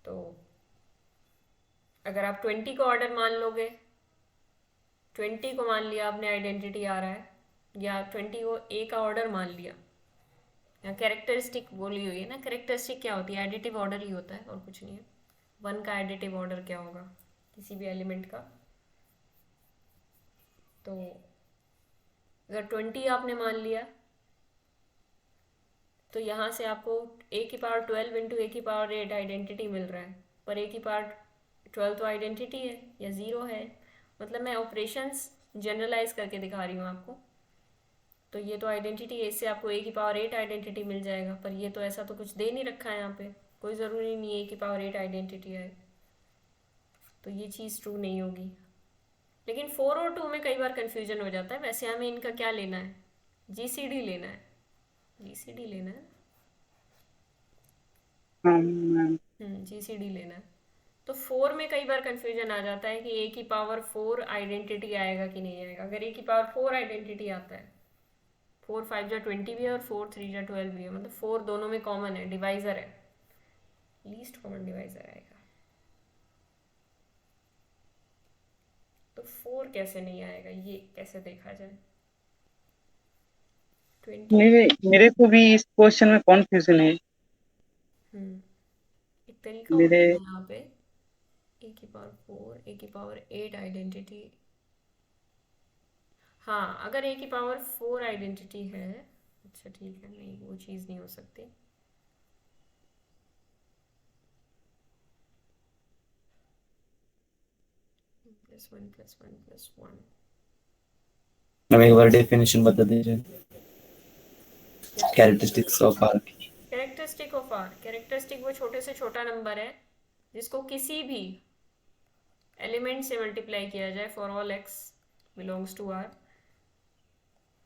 तो अगर आप 20 को ऑर्डर मान लोगे, 20 को मान लिया आपने आइडेंटिटी आ रहा है, या 20 को ए का ऑर्डर मान लिया, या कैरेक्टरिस्टिक बोली हुई है ना। कैरेक्टरिस्टिक क्या होती है? एडिटिव ऑर्डर ही होता है और कुछ नहीं है। 1 का एडिटिव ऑर्डर क्या होगा किसी भी एलिमेंट का? तो अगर 20 आपने मान लिया तो यहाँ से आपको a की पावर 12 इंटू a की पावर 8 आइडेंटिटी मिल रहा है, पर a की पावर 12 तो आइडेंटिटी है या ज़ीरो है। मतलब मैं ऑपरेशंस जनरलाइज करके दिखा रही हूँ आपको। तो ये तो आइडेंटिटी है, इससे आपको a की पावर 8 आइडेंटिटी मिल जाएगा, पर ये तो ऐसा तो कुछ दे नहीं रखा है यहाँ पे। कोई ज़रूरी नहीं है a की पावर 8 आइडेंटिटी है, तो ये चीज़ ट्रू नहीं होगी। लेकिन 4 और 2 में कई बार कन्फ्यूजन हो जाता है। वैसे हमें इनका क्या लेना है? जीसीडी लेना है, जीसीडी लेना है। जीसीडी लेना है। तो 4 में कई बार कन्फ्यूजन आ जाता है कि a की पावर 4 आइडेंटिटी आएगा कि नहीं आएगा। अगर a की पावर 4 आइडेंटिटी आता है, 4 5 जा 20 भी है और 4 3 जा 12 भी है, मतलब 4 दोनों में कॉमन है, डिवाइजर है, लीस्ट कॉमन डिवाइजर आएगा। तो 4 कैसे नहीं आएगा, ये कैसे देखा जाए? 20। मेरे को भी इस क्वेश्चन में कॉन्फ्यूजन है। एक तरीका मेरे होता है यहाँ पे, a की पावर 4 a की पावर 8 आइडेंटिटी। हाँ, अगर a की पावर 4 आइडेंटिटी है, अच्छा ठीक है, नहीं वो चीज़ नहीं हो सकती। +1 +1 +1 मैम एक बार डेफिनेशन बता दीजिए, क्या? Characteristics of R. Characteristic of R. Characteristic वो छोटे से छोटा नंबर है जिसको किसी भी एलिमेंट से मल्टीप्लाई किया जाए for all x belongs to R.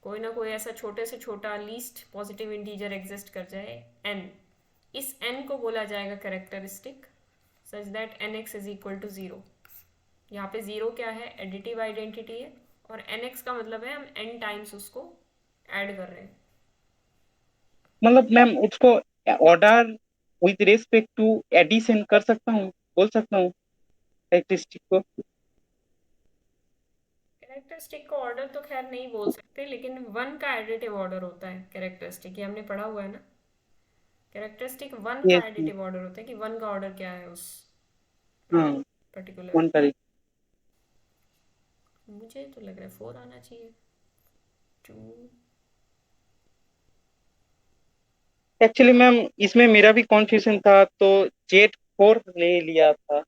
कोई ना कोई ऐसा छोटे से छोटा लीस्ट पॉजिटिव इंटीजर एग्जिस्ट कर जाए n, इस n को बोला जाएगा characteristic, such that nx is equal to 0। यहाँ पे 0 क्या है? एडिटिव आइडेंटिटी है, और nx का मतलब है हम n टाइम्स उसको ऐड कर रहे हैं। मतलब मैम उसको order with respect to addition कर सकता हूँ, बोल सकता हूँ कैरेक्टरिस्टिक को। कैरेक्टरिस्टिक को ऑर्डर तो खैर नहीं बोल सकते, लेकिन 1 का एडिटिव ऑर्डर होता है कैरेक्टरिस्टिक, ये हमने पढ़ा हुआ है ना। कैरेक्टरिस्टिक 1 का यस। एडिटिव ऑर्डर होता है कि 1 का ऑर्डर क्या है उस हाँ, पर्टिकुलर। One correct. मुझे तो लग रहा है 4 आना चाहिए। 2। एक्चुअली मैम इसमें मेरा भी कॉन्फ्यूजन था, तो जेट 4 ले लिया था,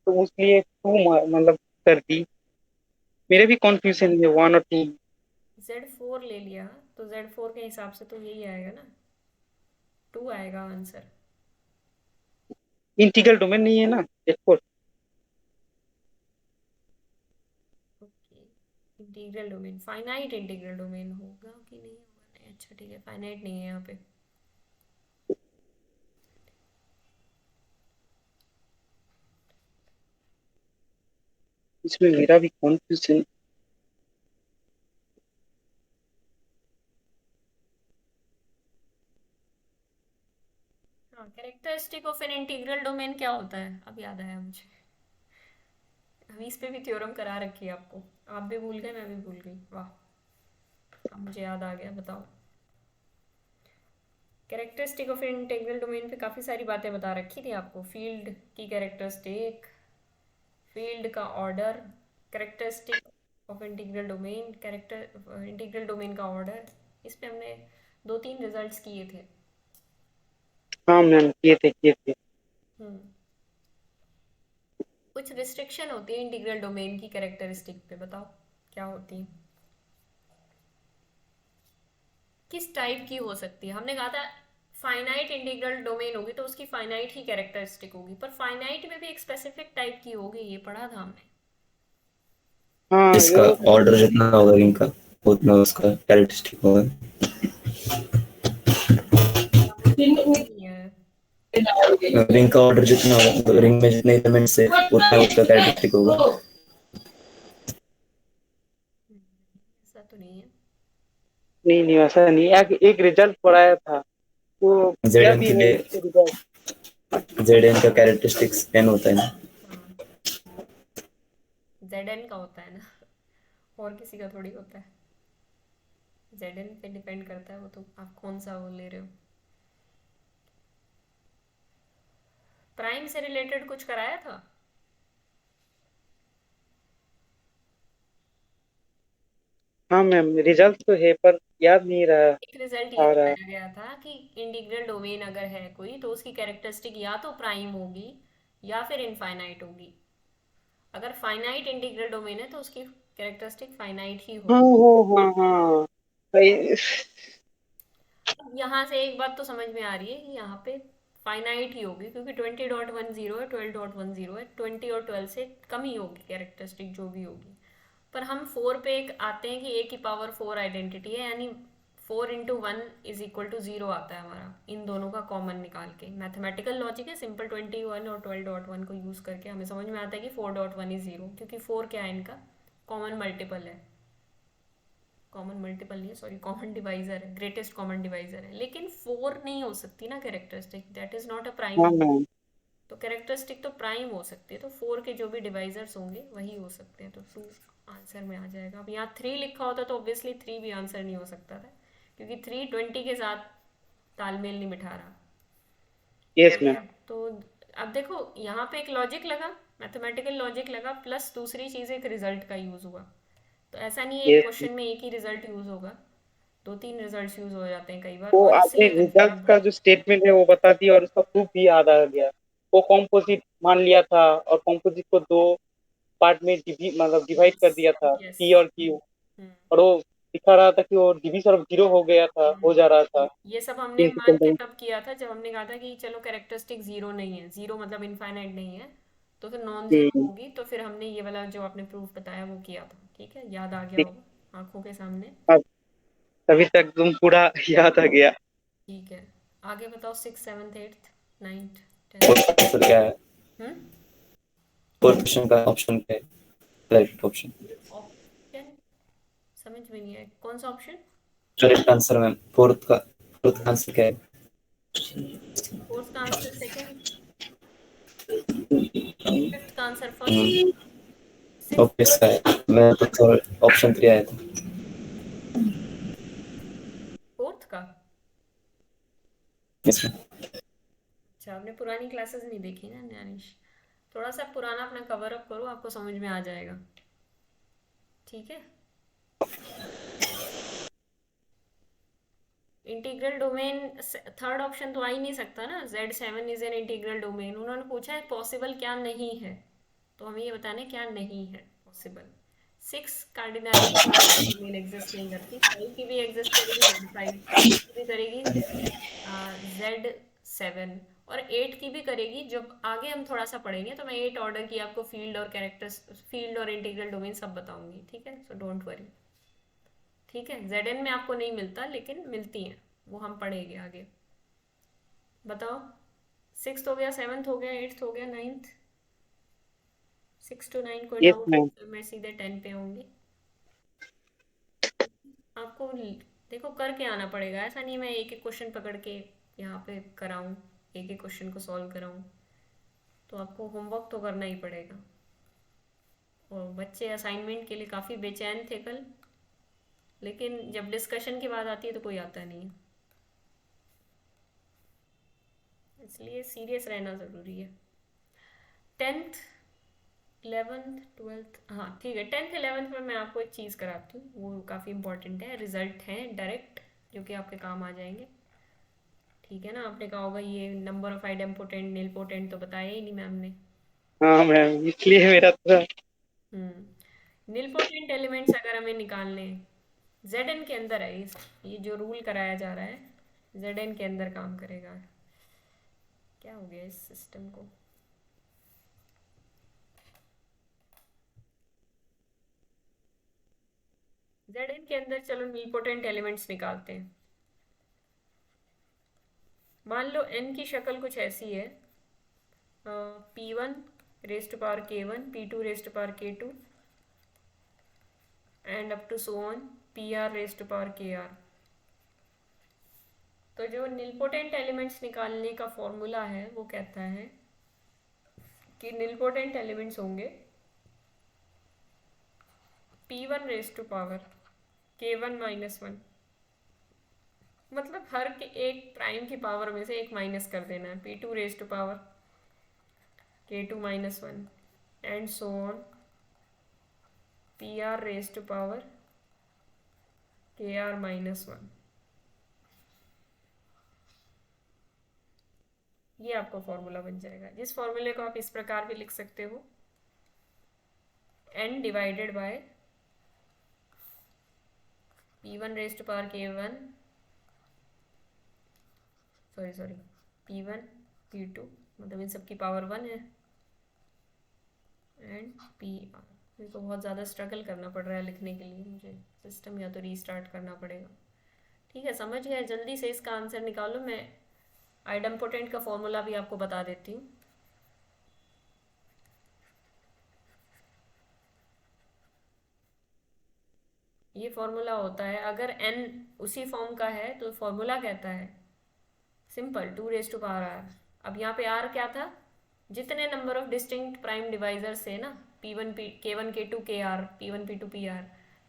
तो उसलिए टू मतलब कर दी। मेरे भी कॉन्फ्यूजन है 1 और 2। Z4 ले लिया तो Z4 के हिसाब से तो यही आएगा ना, 2 आएगा आंसर। इंटीग्रल डोमेन नहीं है ना jet 4। Okay, integral domain, finite integral domain होगा कि नहीं होगा? नहीं, अच्छा ठीक है, फाइनाइट नहीं है यहाँ पे। इसमें मेरा भी कॉन्फ्यूजन। हाँ, characteristic of an integral domain क्या होता है, अब याद आया मुझे। अभी इस पे भी थ्योरम करा रखी है आपको, आप भी भूल गए, मैं भी भूल गई, वाह। अब मुझे याद आ गया, बताओ। कैरेक्टरिस्टिक ऑफ इंटीग्रल डोमेन पे काफ़ी सारी बातें बता रखी थी आपको, फील्ड की कैरेक्टरिस्टिक, फील्ड का order, characteristic of integral domain, character integral domain का ऑर्डर। इस पे हमने 2-3 रिजल्ट्स किए थे। हाँ मैम, किए थे किए थे। हम्म। कुछ रिस्ट्रिक्शन होती है इंटीग्रल डोमेन की कैरेक्टरिस्टिक पे, बताओ क्या होती है, किस टाइप की हो सकती है। हमने कहा था फाइनाइट इंटीग्रल डोमेन होगी तो उसकी फाइनाइट ही कैरेक्टरिस्टिक होगी, पर फाइनाइट में भी एक स्पेसिफिक टाइप की होगी, ये पढ़ा था हमने। हाँ इसका वो ऑर्डर जितना होगा रिंग का उतना उसका कैरेक्टरिस्टिक होगा। नहीं है। रिंग का ऑर्डर जितना होगा, तो रिंग में जितने एलिमेंट्स है उतना उसका कैरेक्टरिस्टिक होगा। ऐसा तो नहीं है। नहीं नहीं, ऐसा नहीं। एक रिजल्ट पढ़ाया था, वो क्या जेड भी के है लिए रिजल्ट। जेड का कैरेक्टरिस्टिक्स n होता है ना। हाँ, जेड का होता है ना, और किसी का थोड़ी होता है। जेड पे डिपेंड करता है वो, तो आप कौन सा वो ले रहे हो। प्राइम से रिलेटेड कुछ कराया था। हाँ मैम, रिजल्ट तो है पर याद नहीं रहा एक रिजल्ट ये आ रहा। बताया गया था कि इंटीग्रल डोमेन अगर है कोई तो उसकी कैरेक्टरिस्टिक या तो प्राइम होगी या फिर इनफाइनाइट होगी। अगर फाइनाइट इंटीग्रल डोमेन है तो उसकी कैरेक्टरिस्टिक फाइनाइट ही हाँ होगी। हाँ हाँ हाँ भाई। अब यहाँ से एक बात तो समझ में आ रही है कि यहाँ पे फाइनाइट ही होगी, क्योंकि 20.10 है, 12.10 है, 20 और 12 से कम ही होगी कैरेक्टरिस्टिक जो भी होगी। पर हम 4 पे एक आते हैं कि A⁴ आइडेंटिटी है, यानी 4 × 1 = 0 आता है हमारा, इन दोनों का कॉमन निकाल के। मैथमेटिकल लॉजिक है सिंपल, 21 और 12.1 को यूज़ करके हमें समझ में आता है कि 4.1 = 0, क्योंकि 4 क्या है इनका, कॉमन मल्टीपल है, कॉमन मल्टीपल नहीं है सॉरी, कॉमन डिवाइजर है, ग्रेटेस्ट कॉमन डिवाइजर है। लेकिन 4 नहीं हो सकती ना characteristic, that is not a prime हाँ नंबर। मैम। तो कैरेक्टरिस्टिक तो प्राइम हो सकती है, तो 4 के जो भी डिवाइजर्स होंगे वही हो सकते हैं, तो 2 आंसर में आ जाएगा। अब यहाँ 3 लिखा होता तो ऑब्वियसली 3 भी आंसर नहीं हो सकता था, क्योंकि 3 20 के साथ तालमेल नहीं बिठा रहा। यस ठीक मैम। है, तो अब देखो यहाँ पे एक लॉजिक लगा, मैथमेटिकल लॉजिक लगा, प्लस दूसरी चीज़ एक रिजल्ट का यूज़ हुआ। तो ऐसा नहीं है एक यस। क्वेश्चन में एक ही रिजल्ट यूज़ होगा, 2-3 रिजल्ट्स यूज़ हो जाते हैं कई बार, वो और आपने इसलिए रिजल्ट कंफ्यूजन का था। जो स्टेटमेंट है वो बता दिया और उसका प्रूफ भी याद आ गया। वो कॉम्पोजिट मान लिया था और कॉम्पोजिट को दो पार्ट में मतलब डिवाइड कर यस, दिया था, यस। पी और क्यू। हम्म। और वो दिखा रहा था कि वो डिवीजन ऑफ जीरो हो गया था, हो जा रहा था ये सब हमने मान के प्रिंसिपल। तब किया था जब हमने कहा था कि चलो कैरेक्टरिस्टिक जीरो नहीं है, जीरो मतलब इनफाइनाइट नहीं है, तो फिर नॉन जीरो हम्म। होगी, तो फिर हमने ये वाला जो आपने प्रूफ बताया वो किया था। ठीक है, याद आ गया होगा आंखों के सामने। अब तभी तक तुम पूरा याद आ गया। ठीक है, आगे बताओ, 6, 7, 8, 9, और 10। आंसर क्या है? हम्म। फोर्थ क्वेश्चन का ऑप्शन क्या है, करेक्ट ऑप्शन? ऑप्शन समझ में नहीं आया, कौन सा option? Correct answer ma'am, fourth का आंसर क्या है? फोर्थ का आंसर सेकंड, फिफ्थ का आंसर फर्स्ट, सिक्स ओके इसका है, मैं तो थोड़ा ऑप्शन 3 आया था। फोर्थ का। इसमें अच्छा, आपने पुरानी क्लासेस नहीं देखी ना ज्ञानेश, थोड़ा सा पुराना अपना कवर अप करो, आपको समझ में आ जाएगा। ठीक है, इंटीग्रल डोमेन थर्ड ऑप्शन तो आ ही नहीं सकता ना, Z7 is an integral domain. उन्होंने पूछा है पॉसिबल क्या नहीं है, तो हमें ये बताना है क्या नहीं है पॉसिबल। 6 कार्डिनैलिटी डोमेन एग्जिस्ट नहीं करती, 5 की भी एग्जिस्ट करेगी, Z5 की भी करेगी, Z7 और 8 की भी करेगी। जब आगे हम थोड़ा सा पढ़ेंगे तो मैं 8 ऑर्डर की आपको फील्ड और कैरेक्टर्स, फील्ड और इंटीग्रल डोमेन सब बताऊंगी। ठीक है, सो डोंट वरी। ठीक है, Zn में आपको नहीं मिलता लेकिन मिलती हैं, वो हम पढ़ेंगे आगे। बताओ, 6 हो गया, 7 हो गया, 8 हो गया, 9। 6 to 9 कोई यस डाउट है मैम। तो मैं सीधे 10 पे आऊँगी। आपको देखो करके आना पड़ेगा, ऐसा नहीं मैं एक एक क्वेश्चन पकड़ के यहाँ पे कराऊँ, एक एक क्वेश्चन को सॉल्व कराऊँ, तो आपको होमवर्क तो करना ही पड़ेगा। और बच्चे असाइनमेंट के लिए काफ़ी बेचैन थे कल, लेकिन जब डिस्कशन की बात आती है तो कोई आता नहीं है, इसलिए सीरियस रहना ज़रूरी है। 10th 11th 12th, हाँ ठीक है, 10th 11th में मैं आपको एक चीज़ कराती हूँ, वो काफ़ी इंपॉर्टेंट है, रिजल्ट हैं डायरेक्ट जो कि आपके काम आ जाएंगे। ठीक है ना, आपने कहा होगा ये नंबर ऑफ आइडेम्पोटेंट निलपोटेंट तो बताया ही नहीं मैम ने। हाँ मैम, इसलिए मेरा थोड़ा। निलपोटेंट एलिमेंट्स अगर हमें निकालने हैं, जेड के अंदर है ये जो रूल कराया जा रहा है जेड के अंदर काम करेगा। क्या हो गया इस सिस्टम को? जेड के अंदर चलो निलपोटेंट एलिमेंट्स निकालते हैं। मान लो n की शक्ल कुछ ऐसी है, P1 raise to power K1, P2 raise to power K2 and up to so on PR raise to power KR। तो जो निलपोटेंट एलिमेंट्स निकालने का फॉर्मूला है वो कहता है कि निलपोटेंट एलिमेंट्स होंगे P1 raise to power K1 -1, मतलब हर के एक प्राइम की पावर में से एक माइनस कर देना है, P2 raise to power K2 -1 and so on PR raise to power KR -1। ये आपका फॉर्मूला बन जाएगा, जिस फॉर्मूले को आप इस प्रकार भी लिख सकते हो, n divided by P1 raise to power K1, sorry P1 P2, मतलब इन सब की पावर 1 है, एंड PR। मेरे को बहुत ज़्यादा स्ट्रगल करना पड़ रहा है लिखने के लिए, मुझे सिस्टम या तो रीस्टार्ट करना पड़ेगा। ठीक है, समझ गया, जल्दी से इसका आंसर निकालो। मैं आइडेम्पोटेंट का फॉर्मूला भी आपको बता देती हूँ। ये फॉर्मूला होता है, अगर n उसी फॉर्म का है तो फॉर्मूला कहता है simple 2 raise to power r। अब यहाँ पे r क्या था, जितने number of distinct prime divisors थे ना, P1 K1 K2 KR, P1 P2 PR,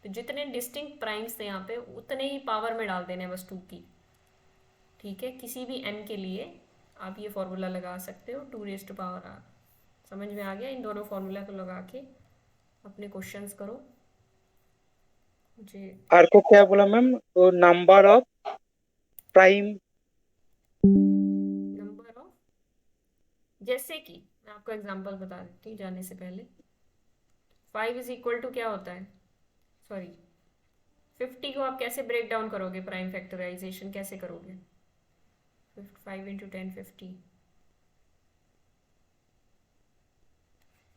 तो जितने डिस्टिंक्ट प्राइम्स थे यहाँ पे उतने ही पावर में डाल देने बस 2 की। ठीक है, किसी भी n के लिए आप ये फॉर्मूला लगा सकते हो 2 रेज टू पावर r। समझ में आ गया? इन दोनों फॉर्मूला को लगा के अपने क्वेश्चंस करो। मुझे आर को क्या बोला मैम? तो number of prime. Number of, जैसे कि मैं आपको एग्जांपल बता देती हूँ जाने से पहले। 5 इज इक्वल टू क्या होता है, सॉरी 50 को आप कैसे ब्रेक डाउन करोगे, प्राइम फैक्टराइजेशन कैसे करोगे? 5 इंटू 10 50,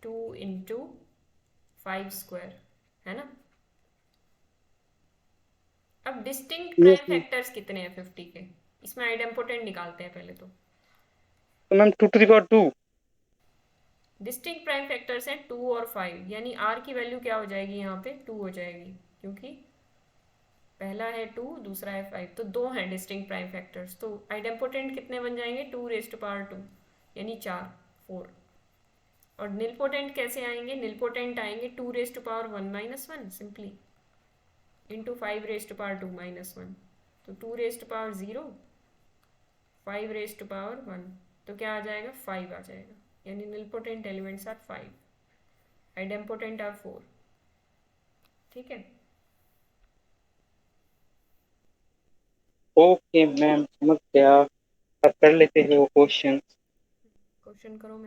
2 इंटू 5 स्क्वायर, है ना। अब distinct yes prime ma'am. Factors कितने हैं 50 के, इसमें आइडेम्पोटेंट निकालते हैं पहले तो। तो ma'am 2 to the power 2। Distinct prime factors हैं 2 और 5, यानी r की वैल्यू क्या हो जाएगी यहाँ पे 2 हो जाएगी, क्योंकि पहला है 2 दूसरा है 5, तो दो हैं डिस्टिंक्ट प्राइम फैक्टर्स। तो आइडेम्पोटेंट कितने बन जाएंगे 2 रेज टू पावर 2, यानी 4। और निलपोटेंट कैसे आएंगे, निलपोटेंट आएंगे 2 raise to power 1 -1 simply into 5 raise to power 2 -1, तो 2 raise to power 0, 5 raise to power 1, तो क्या आ जाएगा 5 आ जाएगा, यानी nilpotent elements are 5, idempotent are 4। ठीक है, ओके मैम, समझ गया। अब कर लेते हैं वो क्वेश्चन। क्वेश्चन करो, मैं